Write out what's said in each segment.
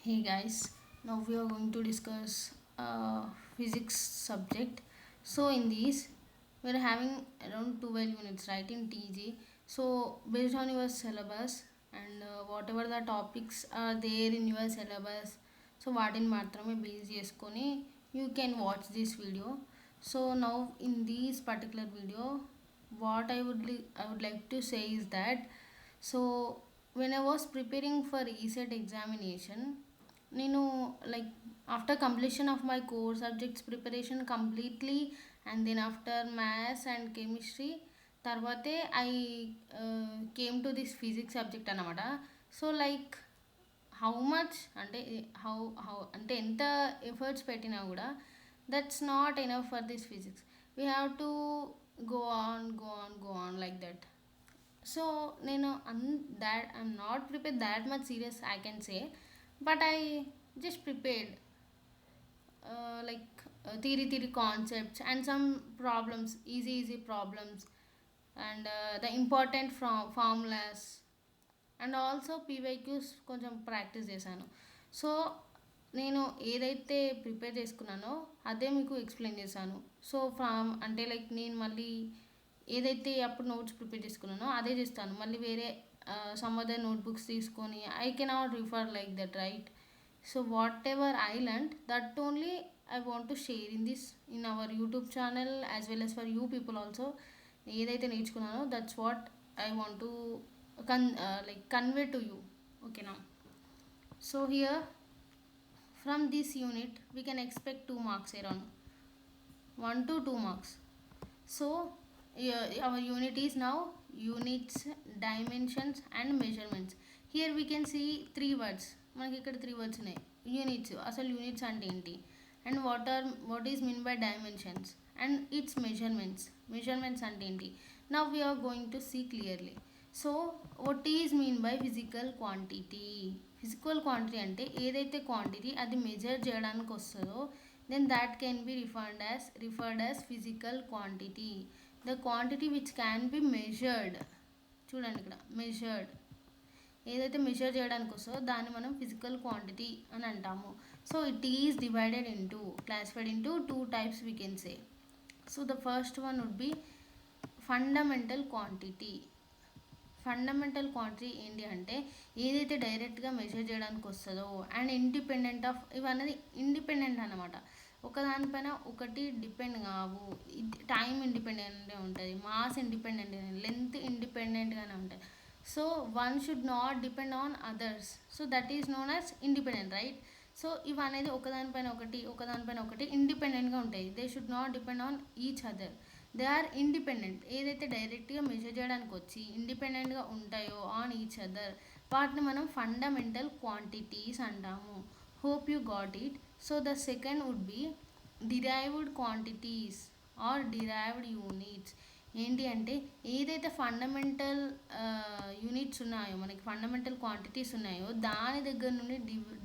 Hey guys, now we are going to discuss physics subject. So in these, we are having around 12 units, right, in TG. So based on your syllabus and whatever the topics are there in your syllabus, so వాటిని మాత్రమే base చేసుకొని you can watch this video. So now in this particular video, what I would like to say is that so when I was preparing for ESET examination, నేను like after completion of my core subjects preparation completely and then after maths and chemistry తర్వాతే I came to this physics subject అనమాట. So like how much అంటే how అంటే ఎంత efforts పెట్టినా కూడా that's not enough for this physics. We have to go on like that. So నేను that I'm not prepared that much serious I can say, but I just prepared theory concepts and some problems, easy problems, and the important formulas and also PYQs కొంచెం practice చేశాను. So నేను ఏదైతే prepare చేసుకున్నానో అదే మీకు explain చేశాను. So from అంటే like నేను మళ్ళీ ఏదైతే అప్పుడు నోట్స్ ప్రిపేర్ చేసుకున్నానో అదే చేస్తాను. మళ్ళీ వేరే సమ్ అదర్ నోట్బుక్స్ తీసుకొని I cannot refer like that, right? So whatever I learn that only I want to share in our YouTube channel as well as for you people also. ఏదైతే నేర్చుకున్నానో that's what I want to convey to you. Okay, now so here from this unit we can expect 2 marks around 1 to 2 marks. So our unit is now units, dimensions and measurements. Here we can see 3 words. మనకి ఇక్కడ 3 words ఉన్నాయి. Units, అసలు units అంటే ఏంటి, and what is mean by dimensions and its measurements అంటే ఏంటి. Now we are going to see clearly. So what is mean by physical quantity. Physical quantity అంటే ఏదైతే క్వాంటిటీ అది మెజర్ చేయడానికి వస్తుందో then that can be referred as physical quantity. The quantity which can be measured. చూడండి ఇక్కడ measured, ఏదైతే measure చేయడానికి వస్తుందో దాన్ని మనం ఫిజికల్ క్వాంటిటీ అని అంటాము. So it is classified into 2 types we can say. So the first one would be fundamental quantity. Fundamental quantity ఏంటి అంటే ఏదైతే డైరెక్ట్గా మెజర్ చేయడానికి వస్తుందో అండ్ ఇండిపెండెంట్ ఆఫ్, ఇవన్నది ఇండిపెండెంట్ అనమాట. ఒకదానిపైన ఒకటి డిపెండ్ కావు. టైం ఇండిపెండెంట్గా ఉంటుంది, మాస్ ఇండిపెండెంట్, లెంత్ ఇండిపెండెంట్గానే ఉంటాయి. So one should not depend on others. So that is known as independent, right? So ఇవనేది ఒకదానిపైన ఒకటి ఇండిపెండెంట్గా ఉంటాయి. They should not depend on each other. They are independent. ఏదైతే డైరెక్ట్గా మెజర్ చేయడానికి వచ్చి ఇండిపెండెంట్గా ఉంటాయో ఆన్ ఈచ్ అదర్ వాటిని మనం ఫండమెంటల్ క్వాంటిటీస్ అంటాము. Hope you got it. So the second would be derived quantities or derived units. ఏంటి అంటే ఏదైతే ఫండమెంటల్ యూనిట్స్ ఉన్నాయో, మనకి ఫండమెంటల్ క్వాంటిటీస్ ఉన్నాయో దాని దగ్గర నుండి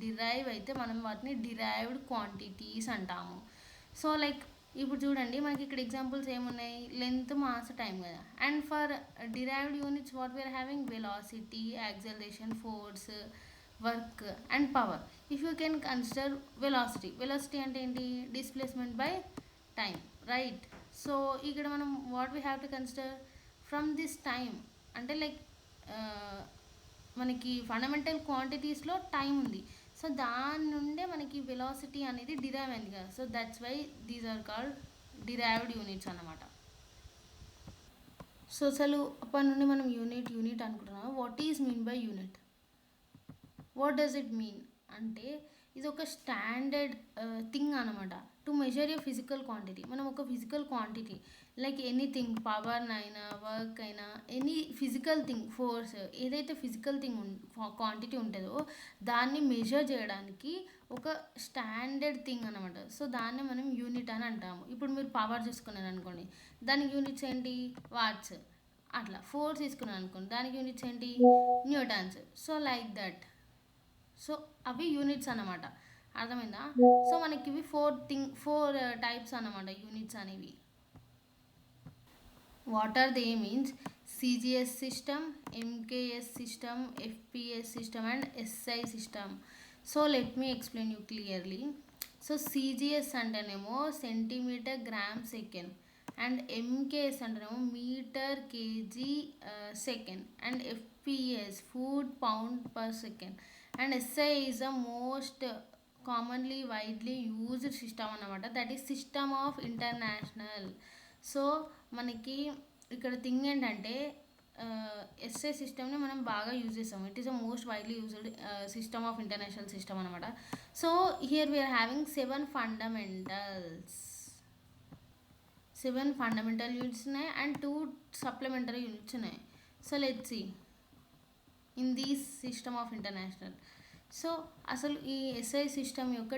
డిరైవ్ అయితే మనం వాటిని డిరైవ్డ్ క్వాంటిటీస్ అంటాము. సో లైక్ ఇప్పుడు చూడండి మనకి ఇక్కడ ఎగ్జాంపుల్స్ ఏమున్నాయి, లెంత్, మాస్, టైం కదా. And for derived units what we are having velocity, acceleration, force, work and power. If you can consider velocity అంటే ఏంటి, displacement by time, right? So ఇక్కడ మనం what we have to consider from this time అంటే like మనకి fundamental క్వాంటిటీస్లో time ఉంది. సో దాని నుండే మనకి వెలాసిటీ అనేది డిరైవ్ అయింది కదా. So that's why these are called derived units అన్నమాట. సో అసలు అప్పటి నుండి మనం యూనిట్ అనుకుంటున్నాం. What is mean by unit, what does it mean అంటే ఇది ఒక స్టాండర్డ్ థింగ్ అనమాట to measure a physical quantity. మనం ఒక physical quantity like anything, power అయినా, వర్క్ అయినా, ఎనీ ఫిజికల్ థింగ్, ఫోర్స్, ఏదైతే ఫిజికల్ థింగ్ క్వాంటిటీ ఉంటుందో దాన్ని మెజర్ చేయడానికి ఒక స్టాండర్డ్ థింగ్ అనమాట. సో దాన్ని మనం యూనిట్ అని అంటాము. ఇప్పుడు మీరు పవర్ చూసుకున్నారు అనుకోండి, దానికి యూనిట్స్ ఏంటి, వాట్స్. అట్లా ఫోర్స్ తీసుకున్నాను అనుకోండి, దానికి యూనిట్స్ ఏంటి, newtons. So like that. So అవి యూనిట్స్ అన్నమాట, అర్థమైందా? సో మనకి ఇవి 4 టైప్స్ అన్నమాట యూనిట్స్ అనేవి. What are they means CGS system, MKS system, FPS system and SI system. So let me explain you clearly. So CGS అంటేనేమో centimetre gram second, and MKS అంటేనేమో metre KG second, and FPS foot pound per second, and SI is the most commonly widely used system అన్నమాట, that is system of international. So మనకి ఇక్కడ thing ఏంటంటే SI సిస్టమ్ని మనం బాగా use చేస్తాం. It is a most widely used system of international system అనమాట. So here we're having seven fundamental units ఉన్నాయి అండ్ 2 సప్లిమెంటరీ యూనిట్స్ ఉన్నాయి. So let's see in these system of international. So అసలు ఈ SI system యొక్క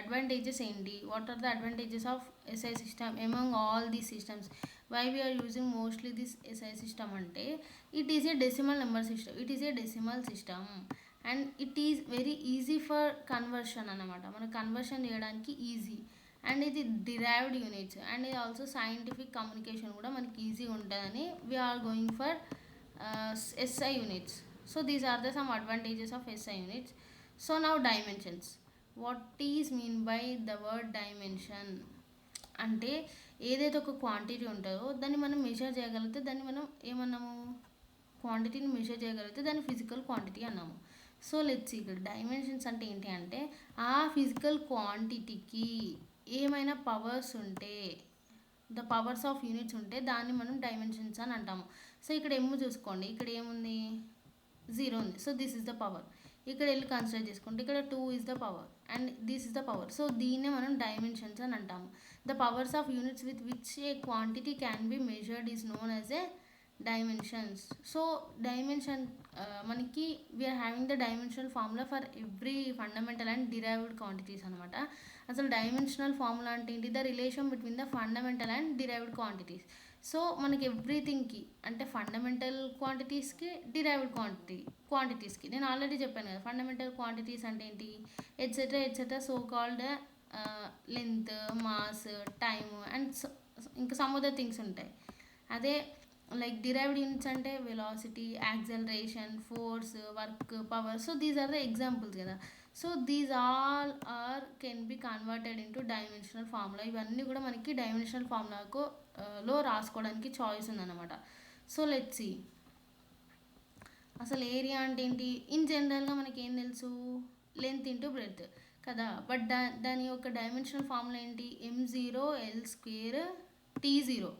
advantages ఏంటి, what are the advantages of SI system among all these systems, why we're using mostly this SI system అంటే it is a decimal number system, it is a decimal system and it is very easy for conversion అన్నమాట. మనకు conversion చేయడానికి easy, and ఇది derived units, and ఇది also scientific communication కూడా మనకి easy ఉంటుందని we are going for SI units. So these are the some advantages of SI units. So now dimensions. What is mean by the word dimension? అంటే ఏదైతే ఒక quantity ఉంటుందో దాన్ని మనం మెజర్ చేయగలిగితే దాన్ని మనం ఏమన్నాము, క్వాంటిటీని మెజర్ చేయగలిగితే దాన్ని ఫిజికల్ క్వాంటిటీ అన్నాము. సో లెట్స్ ఇక్కడ డైమెన్షన్స్ అంటే ఏంటి అంటే ఆ ఫిజికల్ క్వాంటిటీకి ఏమైనా పవర్స్ ఉంటే, ద పవర్స్ ఆఫ్ యూనిట్స్ ఉంటే దాన్ని మనం డైమెన్షన్స్ అని అంటాము. సో ఇక్కడ ఏమో చూసుకోండి, ఇక్కడ ఏముంది 0 ఉంది. So this is the power. ఇక్కడ వెళ్ళి కన్సిడర్ చేసుకుంటే ఇక్కడ 2 is the power and this is the power. So దీన్నే మనం డైమెన్షన్స్ అని అంటాము. The powers of units with which a quantity can be measured is known as a dimensions. So dimension మనకి we're having the dimensional formula for every fundamental and derived quantities అనమాట. అసలు dimensional formula అంటే ఏంటి, the relation between the fundamental and derived quantities. So మనకి ఎవ్రీథింగ్కి అంటే fundamental క్వాంటిటీస్కి, derived క్వాంటిటీస్కి నేను already చెప్పాను కదా. ఫండమెంటల్ క్వాంటిటీస్ అంటే ఏంటి, etcetera so called length, mass, time and ఇంకా సమ్ అదర్ థింగ్స్ ఉంటాయి. అదే లైక్ డిరైవ్డ్ యూనిట్స్ అంటే velocity, acceleration, force, work, power. So these are the examples కదా. So these all can be converted into dimensional formula. ఇవన్నీ కూడా మనకి dimensional ఫార్ములాకు లో రాసుకోవడానికి చాయిస్ ఉందన్నమాట. సో లెట్స్ సీ అసలు ఏరియా అంటే ఏంటి. ఇన్ జనరల్గా మనకి ఏం తెలుసు, లెంత్ ఇంటూ బ్రెడ్త్ కదా. బట్ దాని యొక్క డైమెన్షనల్ ఫార్ములా ఏంటి, m0 L² T0.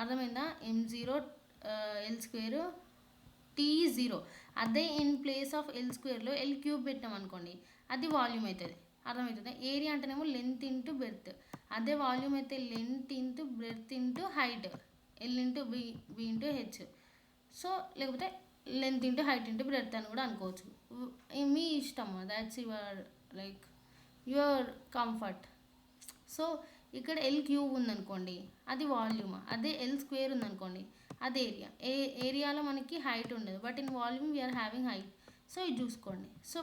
అర్థమైందా, m0 L² T0. అదే ఇన్ ప్లేస్ ఆఫ్ L²లో L³ పెట్టాం అనుకోండి, అది వాల్యూమ్ అవుతుంది. అర్థమవుతుంది. ఏరియా అంటేనేమో లెంత్ ఇంటూ బ్రెడ్త్, అదే వాల్యూమ్ అయితే length into breadth into height, L into B into H. So లేకపోతే length into height into breadth అని కూడా అనుకోవచ్చు, మీ ఇష్టం. That's like your comfort. So ఇక్కడ L³ ఉందనుకోండి అది వాల్యూమ్, అదే L² ఉందనుకోండి అది ఏరియా. ఏరియాలో మనకి హైట్ ఉండదు, but in volume we are having height. So ఇది చూసుకోండి. So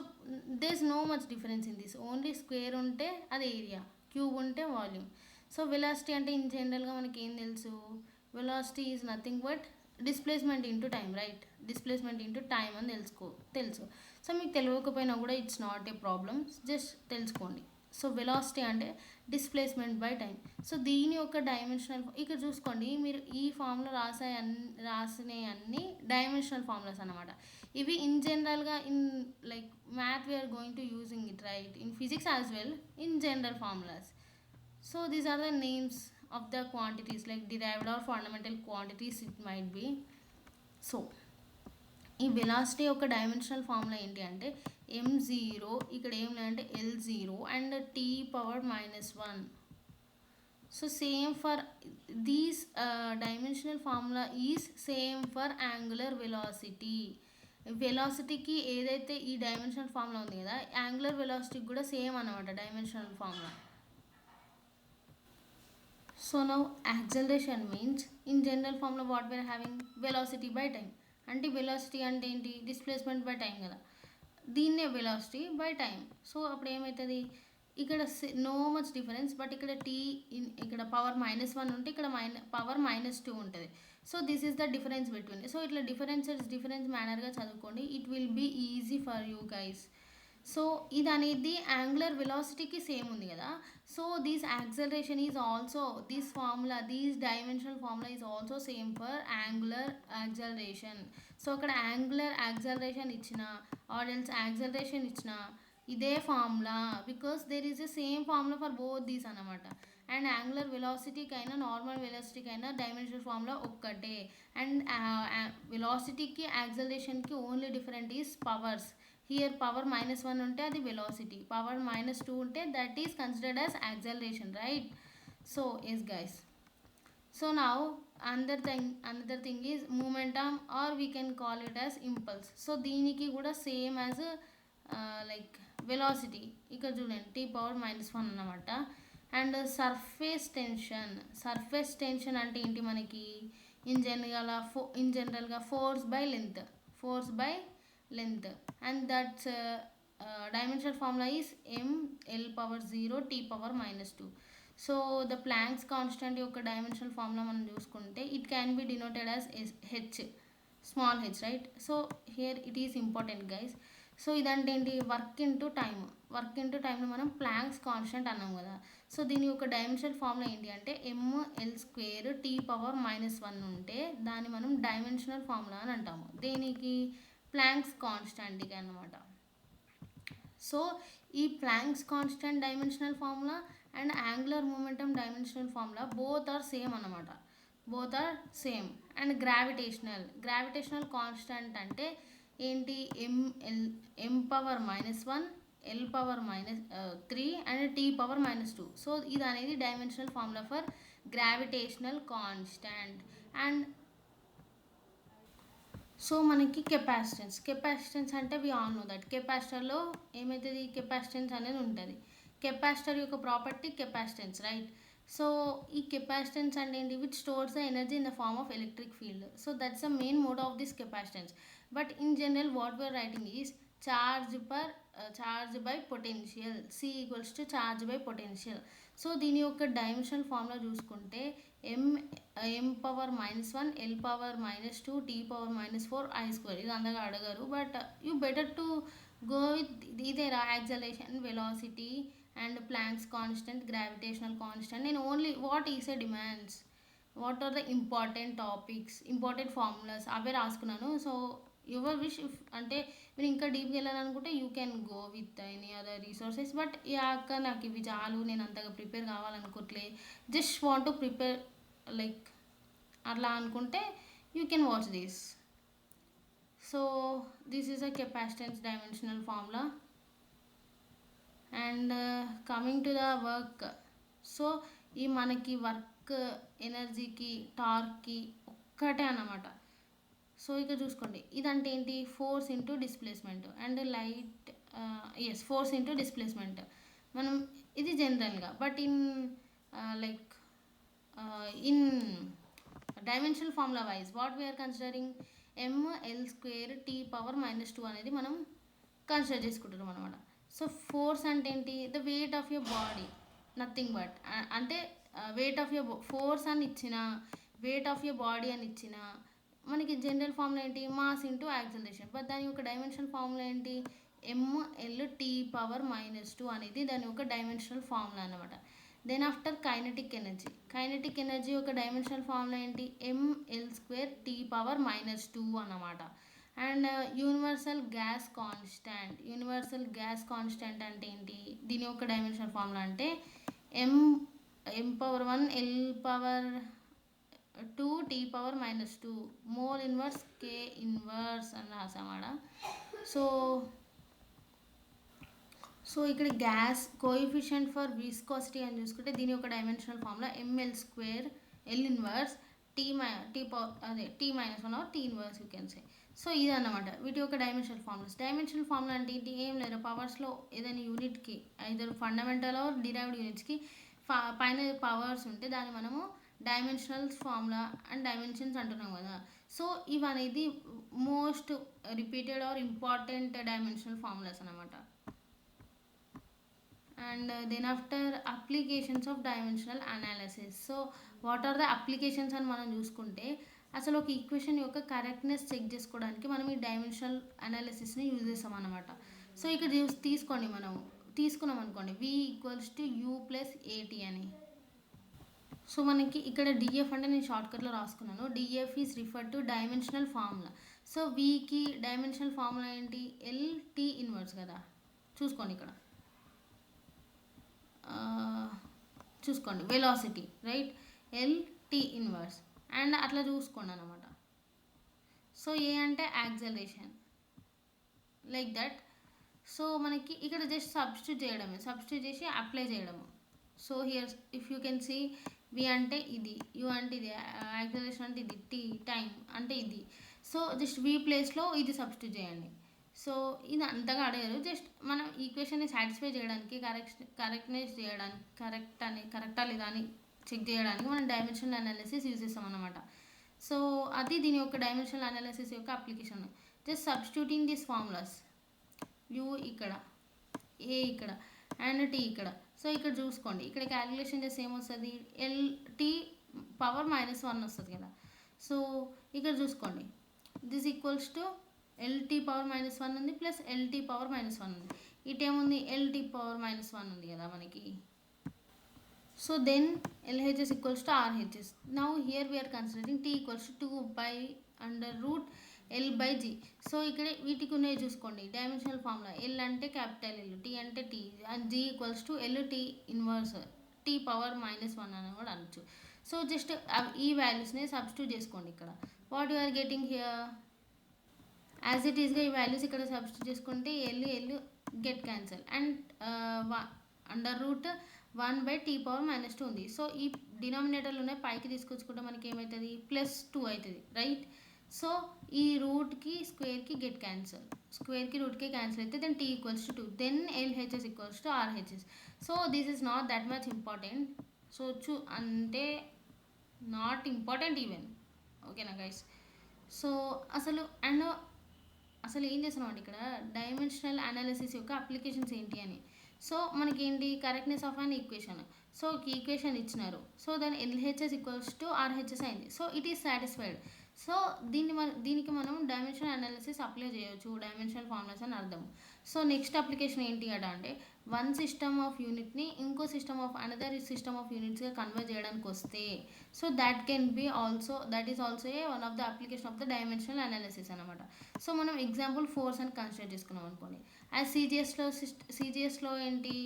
there is no much difference in this, only square ఉంటే అది ఏరియా, క్యూబ్ ఉంటే వాల్యూమ్. సో వెలాసిటీ అంటే ఇన్ జనరల్గా మనకి ఏం తెలుసు, velocity is nothing but displacement into time, right. Displacement into time అని తెలుసు. సో మీకు తెలియకపోయినా కూడా it's not a problem, just తెలుసుకోండి. సో వెలాసిటీ అంటే డిస్ప్లేస్మెంట్ బై టైం. సో దీని యొక్క డైమెన్షనల్ ఇక్కడ చూసుకోండి, మీరు ఈ ఫార్ములా రాసినవి అన్ని డైమెన్షనల్ ఫార్ములాస్ అనమాట. ఇవి ఇన్ జనరల్గా in like math we are going to using it, right, in physics as well, in general formulas. So these are the names of the quantities, like derived or fundamental quantities it might be. So ఈ velocity యొక్క dimensional formula ఏంటి అంటే m0, ఇక్కడ ఏం లేదంటే L0 and T⁻⁻1. So same for these dimensional formula is same for angular velocity. వెలాసిటీకి ఏదైతే ఈ డైమెన్షనల్ ఫార్ములా ఉంది కదా, యాంగులర్ వెలాసిటీకి కూడా సేమ్ అనమాట dimensional formula. So now acceleration means in general formula what we are having, velocity by time. అంటే velocity అంటే ఏంటి, డిస్ప్లేస్మెంట్ బై టైం కదా, దీన్నే వెలాసిటీ బై టైం. సో అప్పుడు ఏమవుతుంది, ఇక్కడ నో మచ్ డిఫరెన్స్, బట్ ఇక్కడ ఇక్కడ పవర్ -1 ఉంటే ఇక్కడ పవర్ -2 ఉంటుంది. So this is the difference between. So ఇట్లా డిఫరెన్స్ మేనర్గా చదువుకోండి, it will be easy for you guys. So ఇది అనేది యాంగులర్ వెలాసిటీకి సేమ్ ఉంది కదా. So this acceleration is also this formula this dimensional formula is also same for angular acceleration. So అక్కడ angular acceleration ఇచ్చిన ఆర్ ఎల్స్ యాక్సలరేషన్ ఇచ్చిన ఇదే formula, because there is the same formula for both these అనమాట. And angular వెలాసిటీకైనా normal వెలాసిటీకైనా dimensional formula ఒక్కటే. And వెలాసిటీకి యాక్సలరేషన్కి only different is powers. Here power -1 ఉంటే అది వెలాసిటీ, పవర్ -2 ఉంటే that is considered as acceleration, right? So yes guys. So now another thing is momentum, or we can call it as impulse. So దీనికి కూడా same as like velocity. ఇక్కడ చూడండి t⁻−1 అన్నమాట. And surface tension అంటే ఏంటి మనకి in జనరల్గా force by length and that's dimensional formula is ml⁻0 t⁻−2. So the planks constant యొక్క డైమెన్షనల్ ఫార్ములా మనం చూసుకుంటే it can be denoted as H, small H, right? So here it is important guys. So ఇదంటే ఏంటి, work into టైంలో మనం planks constant అన్నాం కదా. So దీని యొక్క డైమెన్షనల్ ఫార్ములా ఏంటి అంటే ml² t⁻−1 ఉంటే దాన్ని మనం డైమెన్షనల్ ఫార్ములా అని అంటాము. దేనికి? ప్లాంక్స్ కాన్స్టెంట్కి అన్నమాట. సో ఈ Planck's constant dimensional formula and angular momentum dimensional formula both are same అన్నమాట. అండ్ గ్రావిటేషనల్ కాన్స్టెంట్ అంటే ఏంటి? m⁻−1 l⁻−3 and t⁻−2. So ఇది అనేది dimensional formula for gravitational constant. And so మనకి కెపాసిటెన్స్ అంటే వి ఆల్ నో దట్ కెపాసిటర్లో ఏమవుతుంది, capacitance అనేది ఉంటుంది. కెపాసిటర్ యొక్క ప్రాపర్టీ కెపాసిటెన్స్, రైట్? సో ఈ కెపాసిటెన్స్ అంటే ఏంటి? Which stores the energy in the form of electric field. So that's the main mode of this capacitance. But in general what we are writing is charge by potential, C equals to charge by potential. So దీని యొక్క dimensional formula చూసుకుంటే m⁻−1 l⁻−2 t⁻−4 I². ఇది అందగా అడగరు, but you better to go with ఇదేరా acceleration, velocity and Planck's constant, gravitational constant. నేను only what ESE demands, what are the important topics, important formulas అవే రాసుకున్నాను. సో యువర్ విష్, అంటే మీరు ఇంకా డీప్గా వెళ్ళాలనుకుంటే you can go with any other resources. But అక్క నాకు ఇవి చాలు, నేను అంతగా ప్రిపేర్ కావాలనుకోవట్లే, just want to prepare like అట్లా అనుకుంటే you can watch this. So this is a capacitance dimensional formula. And coming to the work. So ఈ మనకి వర్క్ ఎనర్జీకి టార్క్కి ఒక్కటే అన్నమాట. సో ఇక చూసుకోండి, ఇదంటే ఏంటి? Force into displacement and force into displacement. మనం ఇది జనరల్గా, but like in dimensional formula wise what we are considering ml² t⁻−2 అనేది మనం కన్సిడర్ చేసుకుంటున్నాం అనమాట. సో ఫోర్స్ అంటే ఏంటి? The weight of your body, nothing but అంటే వెయిట్ ఆఫ్ యువర్ ఫోర్స్ అని ఇచ్చిన, వెయిట్ ఆఫ్ యువర్ బాడీ అని ఇచ్చిన మనకి జనరల్ ఫార్ములా ఏంటి? Mass into acceleration. బట్ దాని యొక్క డైమెన్షనల్ ఫార్ములా ఏంటి? ml⁻−2 అనేది దాని యొక్క డైమెన్షనల్ ఫార్ములా అనమాట. దెన్ ఆఫ్టర్ కైనెటిక్ ఎనర్జీ యొక్క డైమెన్షనల్ ఫార్ములా ఏంటి? ml² t⁻−2 అన్నమాట. అండ్ యూనివర్సల్ గ్యాస్ కాన్స్టెంట్ అంటే ఏంటి? దీని యొక్క డైమెన్షనల్ ఫార్ములా అంటే m⁻1 l⁻2 t⁻−2 mole inverse K inverse అని రాసామాడ. సో ఇక్కడ గ్యాస్ కోఎఫిషియంట్ ఫర్ విస్కాసిటీ అని చూసుకుంటే దీని యొక్క dimensional formula ml² l⁻1 t⁻1 or t inverse you can say. So ఇదన్నమాట వీటి యొక్క డైమెన్షనల్ ఫార్ములా అంటే ఏంటి? ఏం లేదు, పవర్స్లో ఏదైనా యూనిట్కి ఐదర్ ఫండమెంటల్ ఆర్ డిరైవ్డ్ యూనిట్స్కి పైన పవర్స్ ఉంటే దాన్ని మనము డైమెన్షనల్ ఫార్ములా అండ్ డైమెన్షన్స్ అంటున్నాం కదా. సో ఇవనేది most repeated or important dimensional formulas అనమాట. And then after applications of dimensional analysis. So what are the applications అని మనం చూసుకుంటే అసలు ఒక ఈక్వేషన్ యొక్క కరెక్ట్నెస్ చెక్ చేసుకోవడానికి మనం ఈ డైమెన్షనల్ అనాలిసిస్ని యూజ్ చేస్తాం అనమాట. సో ఇక్కడ తీసుకోండి, మనం తీసుకున్నాం అనుకోండి వి ఈక్వల్స్ టు యూ ప్లస్ ఏటీ అని. సో మనకి ఇక్కడ డిఎఫ్ అంటే నేను షార్ట్కట్లో రాసుకున్నాను. DF is refer to dimensional formula. So వీకి డైమెన్షనల్ ఫార్ములా ఏంటి? ఎల్టీ ఇన్వర్స్ కదా. చూసుకోండి ఇక్కడ, ఆ, చూసుకోండి velocity right, LT inverse and అట్లా చూసుకోండి అనమాట. సో ఏ అంటే యాక్సలరేషన్ లైక్ దట్. సో మనకి ఇక్కడ జస్ట్ సబ్స్టిట్యూట్ చేయడమే, సబ్స్టిట్యూట్ చేసి అప్లై చేయడము. So here if you can see, V అంటే ఇది, యూ అంటే ఇది, యాక్సలరేషన్ అంటే ఇది, టీ టైం అంటే ఇది. సో జస్ట్ వి ప్లేస్లో ఇది సబ్స్టిట్యూట్ చేయండి. సో ఇది అంతగా అడగారు, జస్ట్ మనం ఈక్వేషన్ని సాటిస్ఫై చేయడానికి, కరెక్ట్నెస్ చేయడానికి, కరెక్టా లేదా అని చెక్ చేయడానికి మనం డైమెన్షనల్ అనాలిసిస్ యూజ్ చేస్తాం అన్నమాట. సో అది దీని యొక్క డైమెన్షనల్ అనాలిసిస్ యొక్క application. Just substituting this formulas, you ఇక్కడ, ఏ ఇక్కడ అండ్ టీ ఇక్కడ. సో ఇక్కడ చూసుకోండి, ఇక్కడ క్యాలిక్యులేషన్ చేస్తే ఏమొస్తుంది? ఎల్టీ పవర్ -1 వస్తుంది కదా. సో ఇక్కడ చూసుకోండి, this equals to LT power -1 ఉంది ప్లస్ ఎల్టీ పవర్ -1 ఉంది. ఇటేముంది? ఎల్టీ పవర్ -1 ఉంది కదా మనకి. So then LHS equals to RHS. Now here we are considering T equals to 2/√L/G. So ఇక్కడ వీటికి ఉన్నాయి చూసుకోండి డైమెన్షనల్ ఫార్ములా. L అంటే క్యాపిటల్ L, T అంటే T and G equals to LT inverse T power -1 అని కూడా అనొచ్చు. సో జస్ట్ ఈ వాల్యూస్ని సబ్స్టిట్యూట్ చేసుకోండి ఇక్కడ. What you are getting here? As it ఈస్గా ఈ వాల్యూస్ ఇక్కడ సబ్స్టిట్యూట్ చేసుకుంటే L get cancel and √1/T⁻² ఉంది. సో ఈ డినామినేటర్లోనే పైకి తీసుకొచ్చుకుంటే మనకి ఏమవుతుంది? +2 అవుతుంది రైట్. సో ఈ రూట్కి స్క్వేర్కి గెట్ క్యాన్సల్, స్క్వేర్కి రూట్కి క్యాన్సల్ అయితే then T equals to 2, then LHS equals to RHS. So this is not that much important. So అంటే నాట్ ఇంపార్టెంట్ ఈవెన్, ఓకేనా గైస్. సో అసలు ఏం చేస్తున్నాం అంటే ఇక్కడ డైమెన్షనల్ అనాలిసిస్ యొక్క అప్లికేషన్స్ ఏంటి అని. సో మనకేంటి? Correctness of an equation. So equation ఇచ్చినారు, సో దాని LHS ఈక్వల్స్ టు RHS అయింది. So it is satisfied. So దీనికి మనం డైమెన్షనల్ అనాలిసిస్ అప్లై చేయొచ్చు, డైమెన్షనల్ ఫార్ములాస్ అని అర్థం. సో నెక్స్ట్ అప్లికేషన్ ఏంటి అట అంటే, వన్ సిస్టమ్ ఆఫ్ యూనిట్ని ఇంకో అనదర్ సిస్టమ్ ఆఫ్ యూనిట్స్గా కన్వర్ట్ చేయడానికి వస్తే, so that is also one of the application of the dimensional analysis అనమాట. సో మనం ఎగ్జాంపుల్ ఫోర్స్ అని కన్సిడర్ చేసుకున్నాం అనుకోండి. యాజ్ సిజిఎస్లో ఏంటి?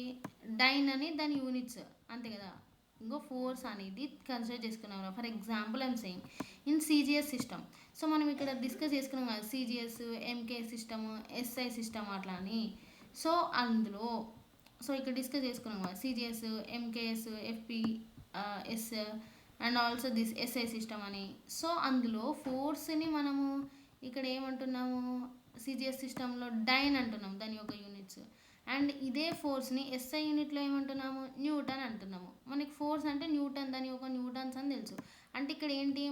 డైన్ అని దాని యూనిట్స్ అంతే కదా. ఇంకో ఫోర్స్ అనేది కన్సిడర్ చేసుకున్నాం. For example I'm saying in CGS system. So మనం ఇక్కడ డిస్కస్ చేసుకున్నాం కదా CGS, MK system, SI system అట్లా అని. సో అందులో ఇక్కడ డిస్కస్ చేసుకున్నాం కదా CGS, MKS, FPS and also this SI system అని. సో అందులో ఫోర్స్ని మనము ఇక్కడ ఏమంటున్నాము? సిజిఎస్ సిస్టంలో డైన్ అంటున్నాం దాని యొక్క యూనిట్స్. అండ్ ఇదే ఫోర్స్ని ఎస్ఐ యూనిట్లో ఏమంటున్నాము? న్యూటన్ అంటున్నాము. మనకి ఫోర్స్ అంటే న్యూటన్, దాని యొక్క న్యూటన్స్ అని తెలుసు. అంటే ఇక్కడ ఏంటి?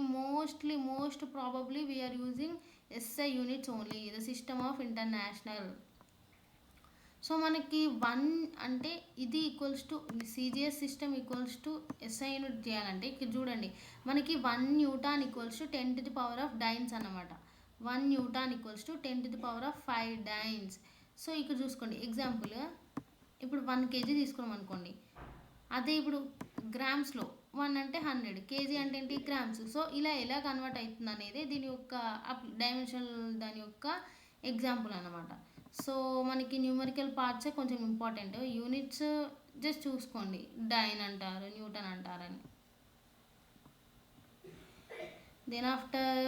Most probably we are using SI units only, the system of international. So మనకి 1 అంటే ఇది equals to CGS system equals to SI unit చేయాలంటే ఇక్కడ చూడండి మనకి 1 న్యూటాన్ ఈక్వల్స్ టు 10⁻⁴ డైన్స్ అన్నమాట. 1 newton equals to 10⁻⁵ dynes. So ఇక్కడ చూసుకోండి ఎగ్జాంపుల్, ఇప్పుడు 1 kg తీసుకున్నాం అనుకోండి. అదే ఇప్పుడు గ్రామ్స్లో 1 అంటే 100, కేజీ అంటే ఏంటి? గ్రామ్స్. సో ఇలా ఎలా కన్వర్ట్ అవుతుంది అనేది దీని యొక్క డైమెన్షనల్ దాని యొక్క ఎగ్జాంపుల్ అనమాట. సో మనకి న్యూమరికల్ పార్ట్సే కొంచెం ఇంపార్టెంట్, యూనిట్స్ జస్ట్ చూసుకోండి, డైన్ అంటారు, న్యూటన్ అంటారని. దెన్ ఆఫ్టర్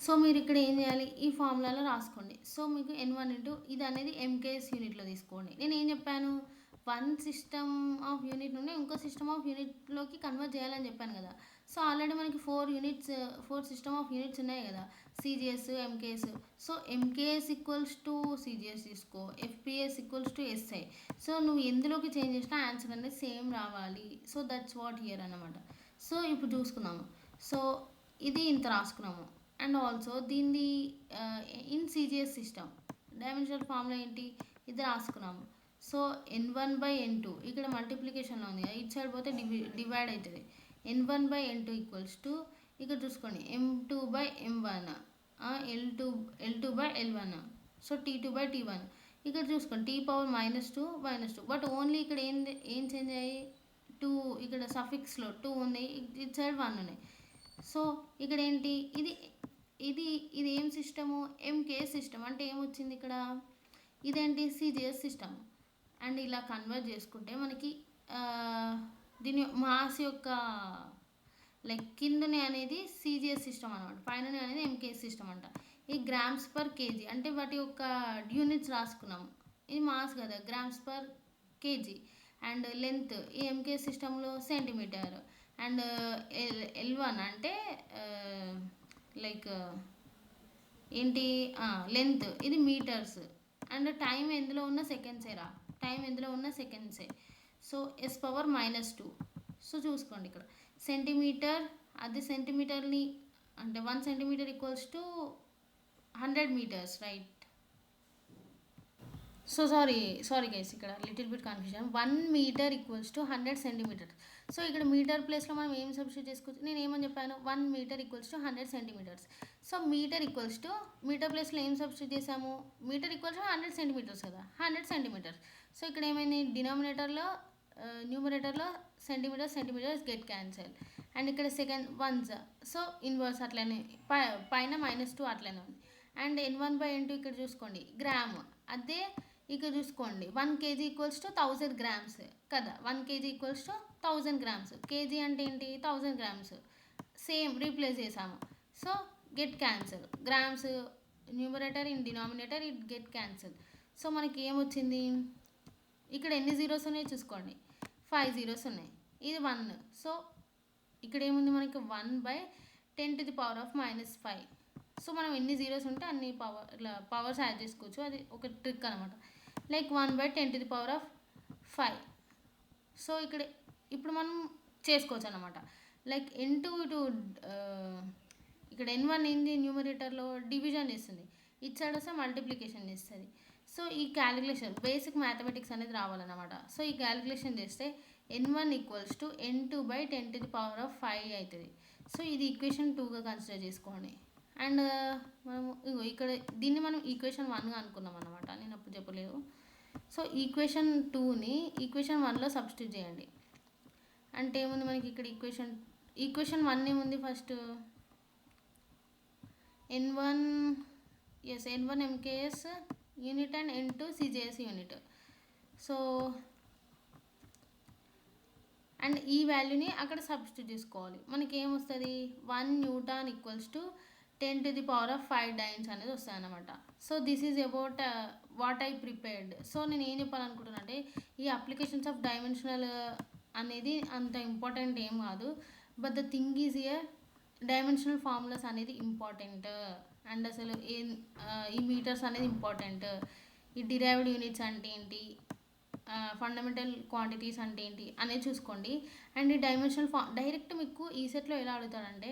సో మీరు ఇక్కడ ఏం చేయాలి? ఈ ఫార్ములాలో రాసుకోండి. సో మీకు N1 ఇది అనేది ఎంకేఎస్ యూనిట్లో తీసుకోండి. నేను ఏం చెప్పాను? 1 సిస్టమ్ ఆఫ్ యూనిట్ నుండి ఇంకో సిస్టమ్ ఆఫ్ యూనిట్లోకి కన్వర్ట్ చేయాలని చెప్పాను కదా. సో ఆల్రెడీ మనకి 4 సిస్టమ్ ఆఫ్ యూనిట్స్ ఉన్నాయి కదా, CGS, MKS. So MKS equals to CGS తీసుకో, FPS equals to SI. So నువ్వు ఎందులోకి చేంజ్ చేసినా ఆన్సర్ అనేది సేమ్ రావాలి. సో దట్స్ వాట్ హియర్ అనమాట. సో ఇప్పుడు చూసుకుందాము. సో ఇది ఇంత రాసుకున్నాము. అండ్ ఆల్సో దీన్ని in CGS system dimensional formula ఏంటి? ఇది రాసుకున్నాము. సో N1/N2 ఇక్కడ మల్టిప్లికేషన్లో ఉంది కదా, ఇటు సైడ్ పోతే డివైడ్ అవుతుంది. N1/N2 ఈక్వల్స్ టు ఇక్కడ చూసుకోండి M2/M1. L2 by L1. So T2 by T1. ఇక్కడ చూసుకోండి T⁻−2 బట్ ఓన్లీ ఇక్కడ ఏం చేంజ్ అయ్యి టూ, ఇక్కడ సఫిక్స్లో టూ ఉన్నాయి, ఇటు సైడ్ వన్ ఉన్నాయి. సో ఇక్కడ ఏంటి, ఇది ఇది ఇది ఏం సిస్టము, ఎంకే సిస్టమ్. అంటే ఏమొచ్చింది ఇక్కడ, ఇదేంటి సిజిఎస్ సిస్టమ్. అండ్ ఇలా కన్వర్ట్ చేసుకుంటే మనకి ఆ, దీని మాస్ యొక్క లైక్ కిందనే అనేది సిజిఎస్ సిస్టమ్ అనమాట, పైననే అనేది ఎంకేఎస్ సిస్టమ్ అంట. ఈ గ్రామ్స్ పర్ కేజీ అంటే వాటి యొక్క యూనిట్స్ రాసుకున్నాం. ఇది మాస్ కదా, grams per KG. And length ఈ ఎంకేఎస్ సిస్టంలో సెంటీమీటర్. అండ్ L1 అంటే లైక్ ఏంటి, లెంత్ ఇది మీటర్స్. అండ్ టైం ఎందులో ఉన్న సెకండ్సేరా, టైం ఎందులో ఉన్న సెకండ్సే. So S⁻−2. సో చూసుకోండి ఇక్కడ సెంటీమీటర్, అది సెంటీమీటర్ని అంటే 1 centimetre equals to 100 meters, right. So sorry guys, ఇక్కడ little bit confusion. 1 metre equals to 100 centimetres. So ఇక్కడ మీటర్ ప్లేస్లో మనం ఏం సబ్స్టిట్యూట్ చేసుకోవచ్చు, నేను ఏమని చెప్పాను, 1 metre equals to 100 centimetres. So metre equals to, metre ప్లేస్లో ఏం సబ్స్టిట్యూట్ చేసాము, మీటర్ ఈక్వల్స్ టు 100 సెంటీమీటర్స్ కదా, 100 సెంటీమీటర్స్. సో ఇక్కడ ఏమైంది, డినామినేటర్లో న్యూమరేటర్లో సెంటీమీటర్స్ గెట్ క్యాన్సల్. అండ్ ఇక్కడ సెకండ్ వన్స్, సో ఇన్వర్స్ అట్లనే పైన -2 అట్లనే ఉంది. అండ్ N1/N2 ఇక్కడ చూసుకోండి గ్రామ్, అదే ఇక్కడ చూసుకోండి 1 kg ఈక్వల్స్ టు 1000 grams కదా, 1 kg equals to 1000 grams. KG అంటే ఏంటి, 1000 grams. సేమ్ రీప్లేస్ చేసాము. So get cancel, grams numerator in denominator it get cancel. So మనకి ఏమొచ్చింది, ఇక్కడ ఎన్ని జీరోస్ ఉన్నాయి చూసుకోండి, 5 zeros ఉన్నాయి, ఇది 1. సో ఇక్కడ ఏముంది మనకి 1/10⁻⁻5. సో మనం ఎన్ని జీరోస్ ఉంటే అన్ని పవర్స్ యాడ్ చేసుకోవచ్చు, అది ఒక ట్రిక్ అనమాట. లైక్ 1/10⁻5. సో ఇప్పుడు మనం చేసుకోవచ్చు అనమాట. లైక్ N2 ఇక్కడ N1 ఏంది, న్యూమరేటర్లో డివిజన్ చేస్తుంది, ఇటు సైడ్ వస్తే మల్టిప్లికేషన్ చేస్తుంది. సో ఈ క్యాలిక్యులేషన్ బేసిక్ మ్యాథమెటిక్స్ అనేది రావాలన్నమాట. సో ఈ క్యాలిక్యులేషన్ చేస్తే N1 ఈక్వల్స్ టు N2/10⁻5 అవుతుంది. సో ఇది ఈక్వేషన్ 2గా కన్సిడర్ చేసుకోండి. అండ్ మనము ఇక్కడ దీన్ని మనం ఈక్వేషన్ 1గా అనుకున్నాం అనమాట, నేను అప్పుడు చెప్పలేదు. సో ఈక్వేషన్ 2ని ఈక్వేషన్ 1లో సబ్స్టిట్యూట్ చేయండి. అంటే ఏముంది మనకి ఇక్కడ ఈక్వేషన్ 1 ఏముంది, first N1 MKS unit and N2 CJS unit. So and ఈ వాల్యూని అక్కడ సబ్స్టిట్యూట్ చేసుకోవాలి. మనకి ఏమొస్తుంది, 1 Newton ఈక్వల్స్ టు 10⁵ dynes అనేది వస్తుంది అనమాట. So this is about what I prepared. So నేను ఏం చెప్పాలనుకుంటున్నా అంటే, ఈ అప్లికేషన్స్ ఆఫ్ డైమెన్షనల్ అనేది అంత ఇంపార్టెంట్ ఏం కాదు, but the thing is year dimensional formulas అనేది ఇంపార్టెంట్. అండ్ అసలు ఈ మీటర్స్ అనేది ఇంపార్టెంట్, ఈ డిరైవ్డ్ యూనిట్స్ అంటే ఏంటి, ఫండమెంటల్ క్వాంటిటీస్ అంటే ఏంటి అనేది చూసుకోండి. అండ్ ఈ డైమెన్షనల్ డైరెక్ట్ మీకు ఈ సెట్లో ఎలా అడుగుతాడంటే,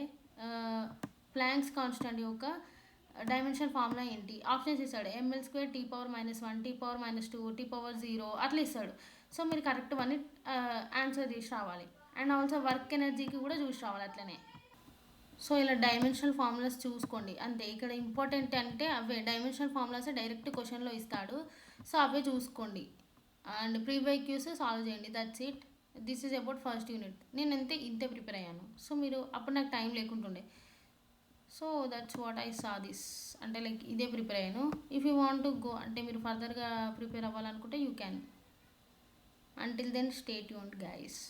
ప్లాంక్స్ కాన్స్టెంట్ యొక్క డైమెన్షన్ ఫార్ములా ఏంటి, ఆప్షన్స్ ఇస్తాడు, ml² T⁻−1 T⁻−2 T⁻0 అట్లా ఇస్తాడు. సో మీరు కరెక్ట్ అన్ని ఆన్సర్ చేసి రావాలి. అండ్ ఆల్సో వర్క్ ఎనర్జీకి కూడా చూసి రావాలి అట్లనే. సో ఇలా డైమెన్షనల్ ఫార్ములాస్ చూసుకోండి అంతే. ఇక్కడ ఇంపార్టెంట్ అంటే అవే డైమెన్షనల్ ఫార్ములాస్ డైరెక్ట్ క్వశ్చన్లో ఇస్తాడు, సో అవే చూసుకోండి. అండ్ ప్రీవియస్ సాల్వ్ చేయండి, that's it. This is about first unit. నేను ఇంతే ప్రిపేర్ అయ్యాను. సో మీరు అప్పుడు నాకు టైం లేకుంటుండే. So that's what I saw this, అంటే లైక్ ఇదే ప్రిపేర్ అయ్యాను. If you want to go అంటే మీరు ఫర్దర్గా ప్రిపేర్ అవ్వాలనుకుంటే you can. Until then stay tuned guys.